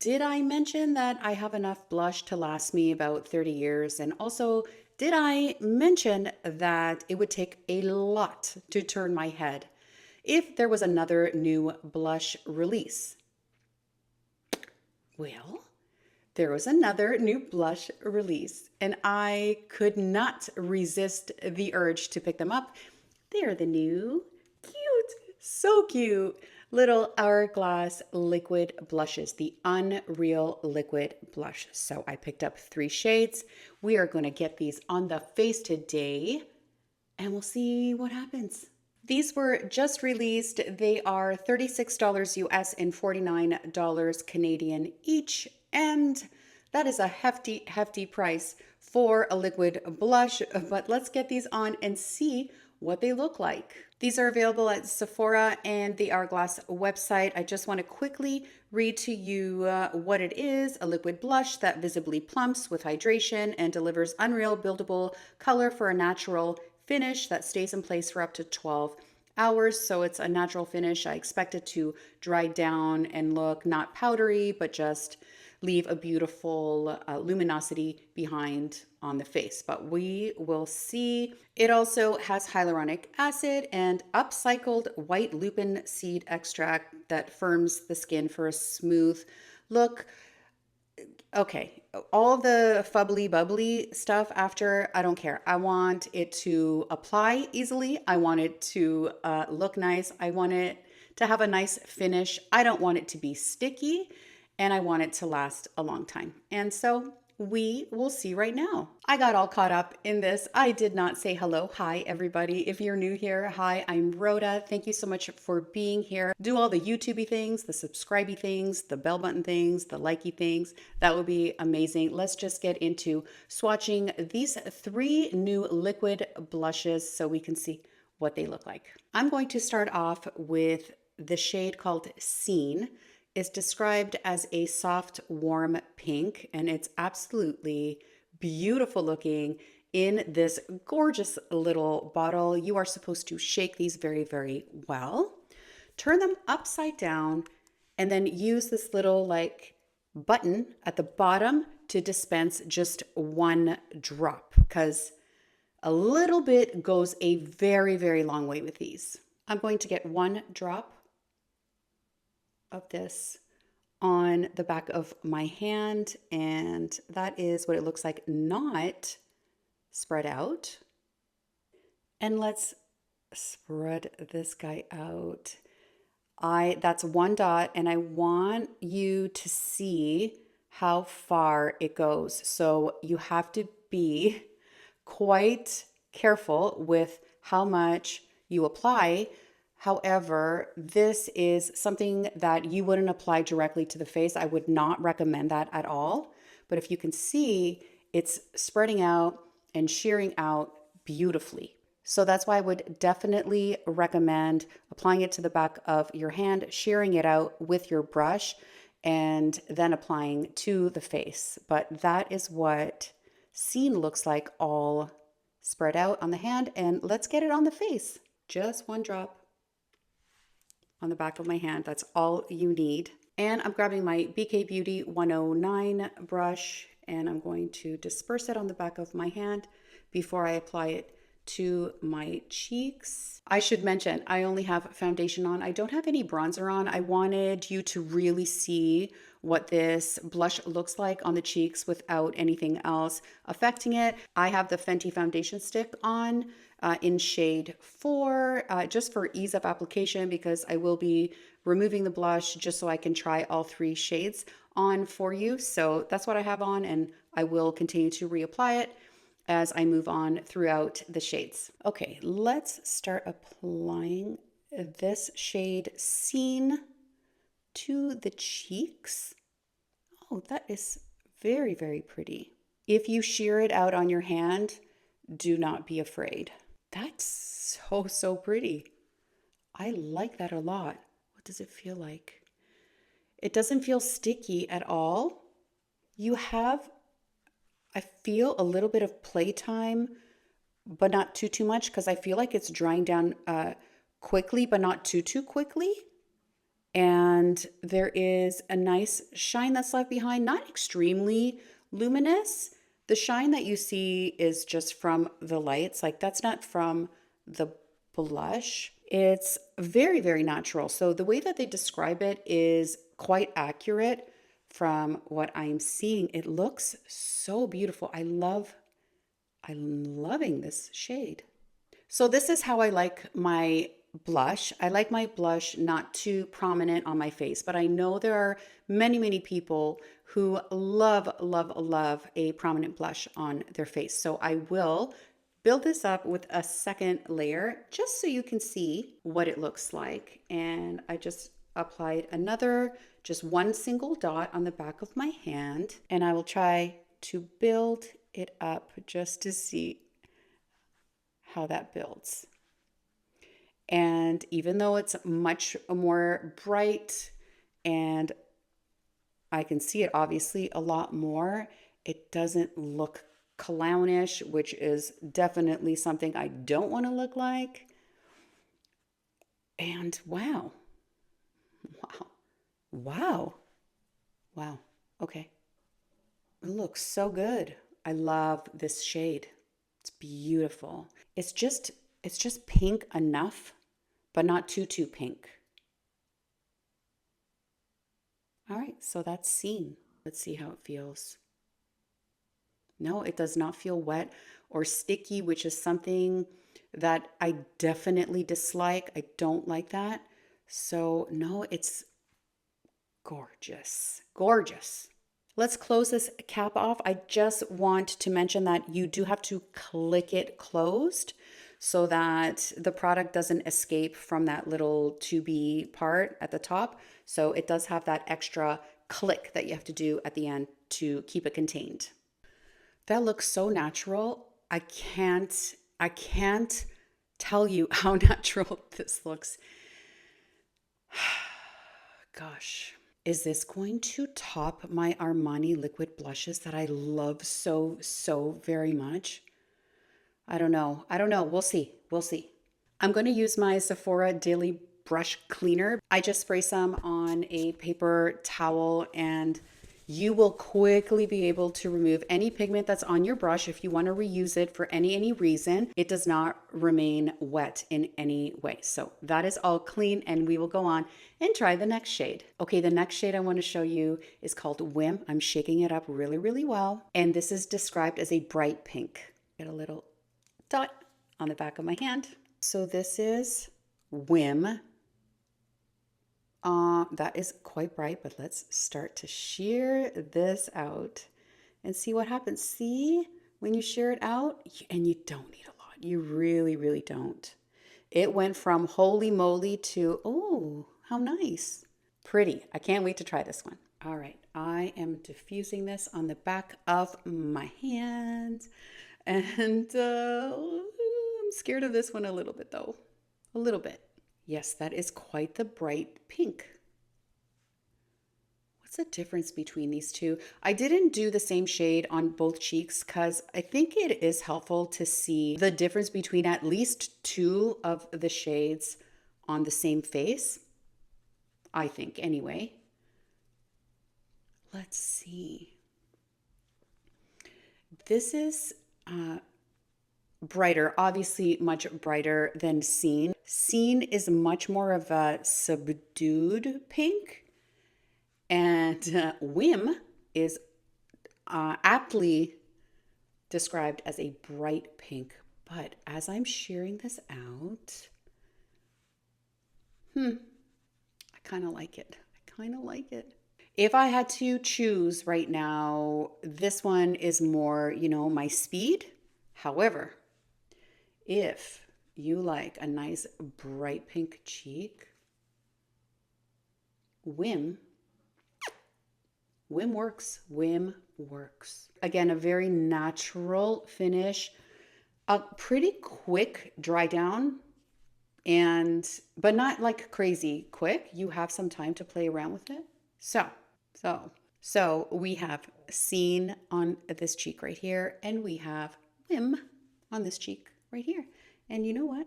did I mention that I have enough blush to last me about 30 years? And also, did I mention that it would take a lot to turn my head if there was another new blush release? Well, there was another new blush release, and I could not resist the urge to pick them up. They are the new, cute, so cute, little Hourglass Liquid Blushes, the Unreal Liquid Blush. So I picked up 3 shades. We are going to get these on the face today, and we'll see what happens. These were just released. They are $36 US and $49 Canadian each. And that is a hefty, hefty price for a liquid blush. But let's get these on and see what they look like. These are available at Sephora and the Hourglass website. I just want to quickly read to you what it is. A liquid blush that visibly plumps with hydration and delivers unreal buildable color for a natural finish that stays in place for up to 12 hours. So it's a natural finish. I expect it to dry down and look not powdery, but just leave a beautiful luminosity behind on the face. But we will see. It also has hyaluronic acid and upcycled white lupin seed extract that firms the skin for a smooth look. Okay, all the fubbly bubbly stuff after, I don't care. I want it to apply easily. I want it to look nice. I want it to have a nice finish. I don't want it to be sticky, and I want it to last a long time. And so we will see right now. I got all caught up in this. I did not say hello. Hi, everybody. If you're new here, hi, I'm Rhoda. Thank you so much for being here. Do all the YouTubey things, the subscribey things, the bell button things, the likey things. That would be amazing. Let's just get into swatching these 3 new liquid blushes so we can see what they look like. I'm going to start off with the shade called Scene. It's described as a soft, warm pink, and it's absolutely beautiful looking in this gorgeous little bottle. You are supposed to shake these very, very well. Turn them upside down, and then use this little like button at the bottom to dispense just 1 drop, because a little bit goes a very, very long way with these. I'm going to get 1 drop of this on the back of my hand, and that is what it looks like not spread out. And let's spread this guy out. That's 1 dot, and I want you to see how far it goes. So you have to be quite careful with how much you apply. However, this is something that you wouldn't apply directly to the face. I would not recommend that at all. But if you can see, it's spreading out and shearing out beautifully. So that's why I would definitely recommend applying it to the back of your hand, shearing it out with your brush, and then applying to the face. But that is what Scene looks like, all spread out on the hand. And let's get it on the face. Just 1 drop on the back of my hand. That's all you need. And I'm grabbing my BK Beauty 109 brush, and I'm going to disperse it on the back of my hand before I apply it to my cheeks. I should mention, I only have foundation on. I don't have any bronzer on. I wanted you to really see what this blush looks like on the cheeks without anything else affecting it. I have the Fenty foundation stick on in shade 4, just for ease of application, because I will be removing the blush just so I can try all 3 shades on for you. So that's what I have on, and I will continue to reapply it as I move on throughout the shades. Okay, let's start applying this shade Scene to the cheeks. Oh, that is very, very pretty. If you shear it out on your hand, do not be afraid. That's so pretty. I like that a lot. What does it feel like? It doesn't feel sticky at all. You have, I feel a little bit of playtime, but not too much, because I feel like it's drying down quickly, but not too quickly. And there is a nice shine that's left behind, not extremely luminous. The shine that you see is just from the lights, like that's not from the blush. It's very, very natural. So the way that they describe it is quite accurate from what I'm seeing. It looks so beautiful. I'm loving this shade. So this is how I like my blush. I like my blush not too prominent on my face, but I know there are many, many people who love, love, love a prominent blush on their face. So I will build this up with a second layer just so you can see what it looks like. And I just applied just one single dot on the back of my hand, and I will try to build it up just to see how that builds. And even though it's much more bright and I can see it obviously a lot more, it doesn't look clownish, which is definitely something I don't want to look like. And wow. Okay. It looks so good. I love this shade. It's beautiful. It's just pink enough, but not too pink. All right, so that's seen. Let's see how it feels. No, it does not feel wet or sticky, which is something that I definitely dislike. I don't like that. So no, it's gorgeous, gorgeous. Let's close this cap off. I just want to mention that you do have to click it closed so that the product doesn't escape from that little 2B part at the top. So it does have that extra click that you have to do at the end to keep it contained. That looks so natural. I can't tell you how natural this looks. Gosh. Is this going to top my Armani liquid blushes that I love so, so very much? I don't know. We'll see. I'm going to use my Sephora Daily Brush Cleaner. I just spray some on a paper towel and you will quickly be able to remove any pigment that's on your brush if you want to reuse it for any reason. It does not remain wet in any way. So that is all clean, and we will go on and try the next shade. Okay, the next shade I want to show you is called WHIM. I'm shaking it up really, really well. And this is described as a bright pink. Get a little dot on the back of my hand. So this is WHIM. That is quite bright, but let's start to sheer this out and see what happens. See, when you sheer it out, and you don't need a lot. You really, really don't. It went from holy moly to, oh, how nice. Pretty. I can't wait to try this one. All right, I am diffusing this on the back of my hand. And I'm scared of this one a little bit though. A little bit. Yes, that is quite the bright pink. What's the difference between these two? I didn't do the same shade on both cheeks because I think it is helpful to see the difference between at least two of the shades on the same face. I think anyway. Let's see. This is brighter, obviously much brighter than Seen. Seen is much more of a subdued pink, and WHIM is aptly described as a bright pink. But as I'm shearing this out, I kind of like it. If I had to choose right now, this one is more, my speed. However, if you like a nice bright pink cheek, WHIM works. WHIM works. Again, a very natural finish, a pretty quick dry down, but not like crazy quick. You have some time to play around with it. So we have Seen on this cheek right here, and we have WHIM on this cheek right here. And you know what?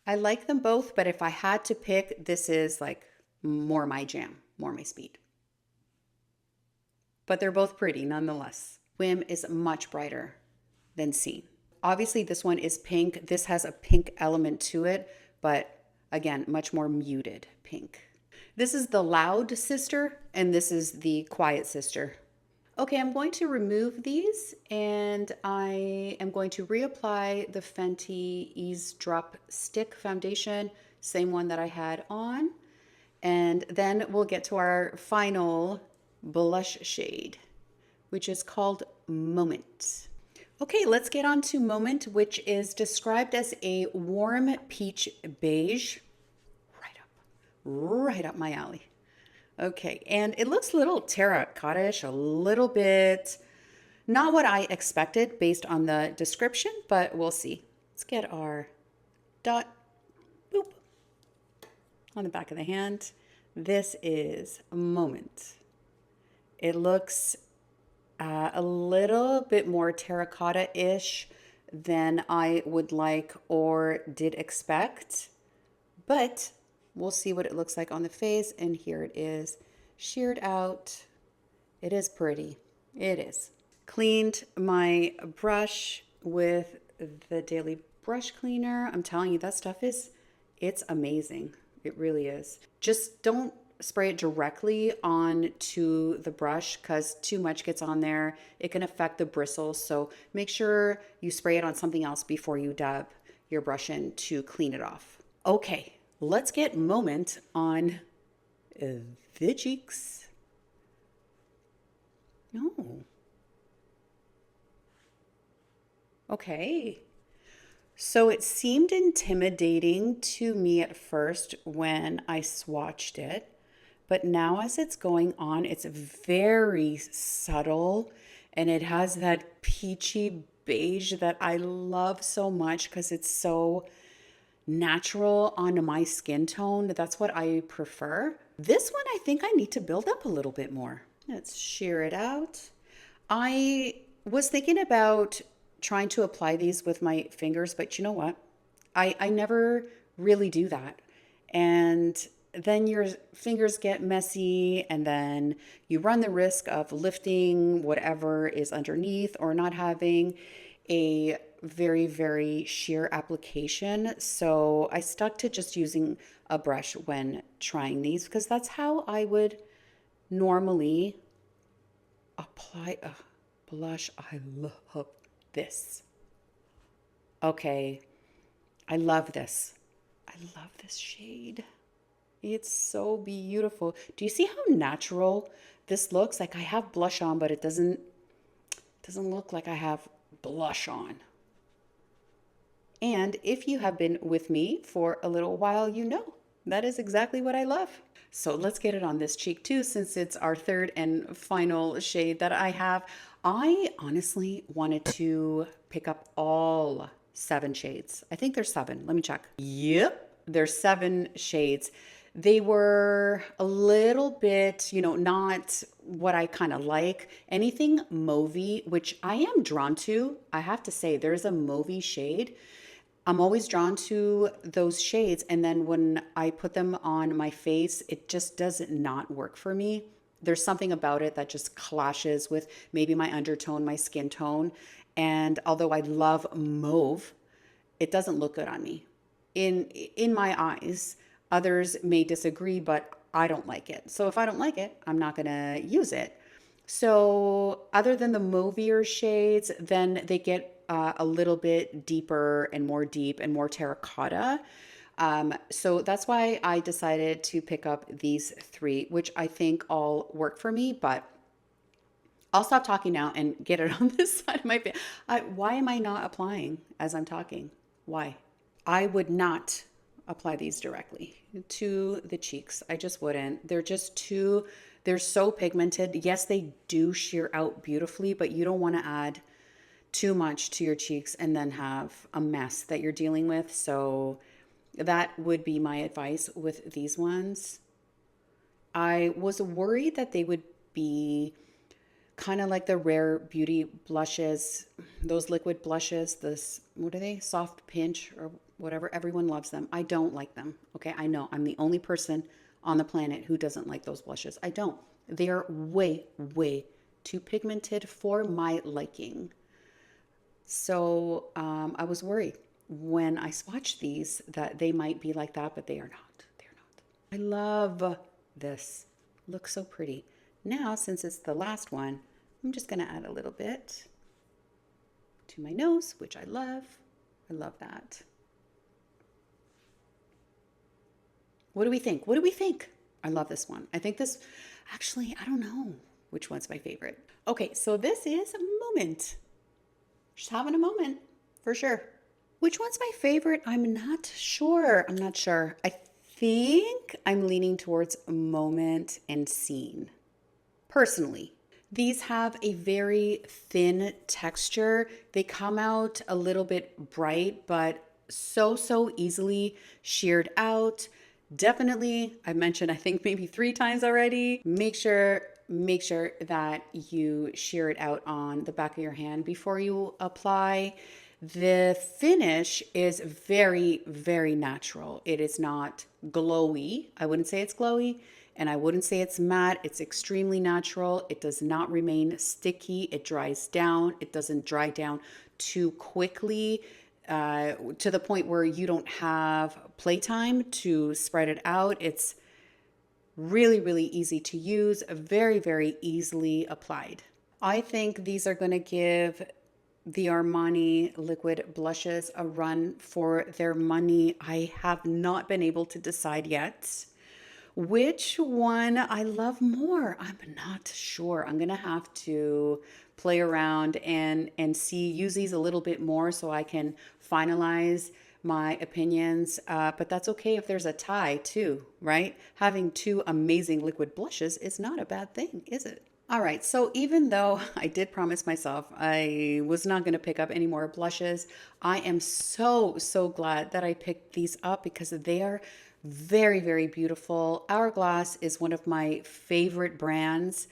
I like them both, but if I had to pick, this is like more my jam, more my speed. But they're both pretty nonetheless. WHIM is much brighter than C. Obviously, this one is pink. This has a pink element to it, but again, much more muted pink. This is the loud sister, and this is the quiet sister. Okay, I'm going to remove these, and I am going to reapply the Fenty Eaze Drop Stick Foundation, same one that I had on. And then we'll get to our final blush shade, which is called Moment. Okay, let's get on to Moment, which is described as a warm peach beige. Right up my alley. Okay, and it looks a little terracotta-ish, a little bit, not what I expected based on the description, but we'll see. Let's get our dot, boop, on the back of the hand. This is Moment. It looks a little bit more terracotta-ish than I would like or did expect, but we'll see what it looks like on the face. And here it is, sheared out. It is pretty. It is. Cleaned my brush with the Daily Brush Cleaner. I'm telling you, that stuff it's amazing. It really is. Just don't spray it directly onto the brush because too much gets on there. It can affect the bristles. So make sure you spray it on something else before you dab your brush in to clean it off. Okay, let's get Moment on the cheeks. No. Okay. So it seemed intimidating to me at first when I swatched it, but now as it's going on, it's very subtle and it has that peachy beige that I love so much because it's so natural on my skin tone. That's what I prefer. This one, I think I need to build up a little bit more. Let's shear it out. I was thinking about trying to apply these with my fingers, but you know what? I never really do that. And then your fingers get messy and then you run the risk of lifting whatever is underneath or not having a very, very sheer application. So I stuck to just using a brush when trying these because that's how I would normally apply a blush. I love this. Okay, I love this. I love this shade. It's so beautiful. Do you see how natural this looks? Like I have blush on, but it doesn't look like I have blush on. And if you have been with me for a little while, you know that is exactly what I love. So let's get it on this cheek too, since it's our third and final shade that I have. I honestly wanted to pick up all 7 shades. I think there's 7. Let me check. Yep, there's 7 shades. They were a little bit, not what I kind of like. Anything mauvey, which I am drawn to. I have to say, there's a mauvey shade. I'm always drawn to those shades. And then when I put them on my face, it just does not work for me. There's something about it that just clashes with maybe my undertone, my skin tone. And although I love mauve, it doesn't look good on me. In my eyes, others may disagree, but I don't like it. So if I don't like it, I'm not gonna use it. So other than the mauvier shades, then they get a little bit deeper and more deep and more terracotta. So that's why I decided to pick up these 3, which I think all work for me, but I'll stop talking now and get it on this side of my face. Why am I not applying as I'm talking? Why? I would not apply these directly to the cheeks. I just wouldn't. They're so pigmented. Yes, they do sheer out beautifully, but you don't want to add too much to your cheeks and then have a mess that you're dealing with. So that would be my advice with these ones. I was worried that they would be kind of like the Rare Beauty blushes, those liquid blushes, what are they? Soft Pinch or whatever. Everyone loves them. I don't like them. Okay, I know I'm the only person on the planet who doesn't like those blushes. I don't. They are way, way too pigmented for my liking. So I was worried when I swatched these that they might be like that, but they are not. They're not. I love this. Looks so pretty. Now, since it's the last one, I'm just going to add a little bit to my nose, which I love. I love that. What do we think? What do we think? I love this one. I think this, actually, I don't know which one's my favorite. Okay, so this is a moment. Just having a moment, for sure. Which one's my favorite? I'm not sure. I'm not sure. I think I'm leaning towards Moment and Scene. Personally, these have a very thin texture. They come out a little bit bright, but so easily sheared out. Definitely, I mentioned, I think maybe 3 times already. Make sure that you shear it out on the back of your hand before you apply. The finish is very, very natural. It is not glowy. I wouldn't say it's glowy, and I wouldn't say it's matte. It's extremely natural. It does not remain sticky. It dries down. It doesn't dry down too quickly to the point where you don't have playtime to spread it out. It's really, really easy to use, very, very easily applied. I think these are going to give the Armani liquid blushes a run for their money. I have not been able to decide yet which one I love more. I'm not sure. I'm going to have to play around and see, use these a little bit more so I can finalize my opinions, but that's okay if there's a tie too, right? Having 2 amazing liquid blushes is not a bad thing, is it? All right, so even though I did promise myself I was not going to pick up any more blushes, I am so glad that I picked these up because they are very, very beautiful. Hourglass is one of my favorite brands.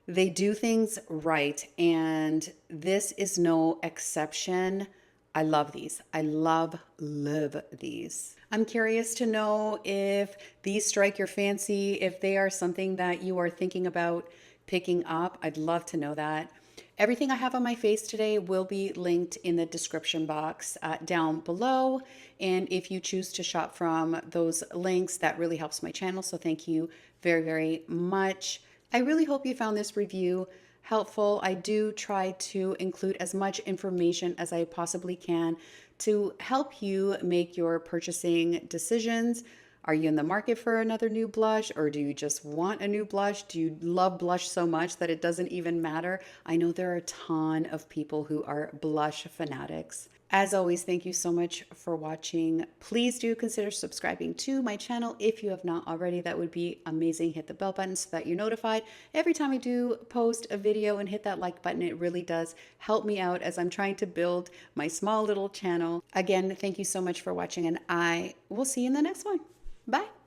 They do things right, and this is no exception. I love these. I love these. I'm curious to know if these strike your fancy, if they are something that you are thinking about picking up. I'd love to know that. Everything I have on my face today will be linked in the description box down below. And if you choose to shop from those links, that really helps my channel. So thank you very, very much. I really hope you found this review helpful. I do try to include as much information as I possibly can to help you make your purchasing decisions. Are you in the market for another new blush, or do you just want a new blush? Do you love blush so much that it doesn't even matter? I know there are a ton of people who are blush fanatics. As always, thank you so much for watching. Please do consider subscribing to my channel if you have not already. That would be amazing. Hit the bell button so that you're notified every time I do post a video, and hit that like button. It really does help me out as I'm trying to build my small little channel. Again, thank you so much for watching, and I will see you in the next one. Bye.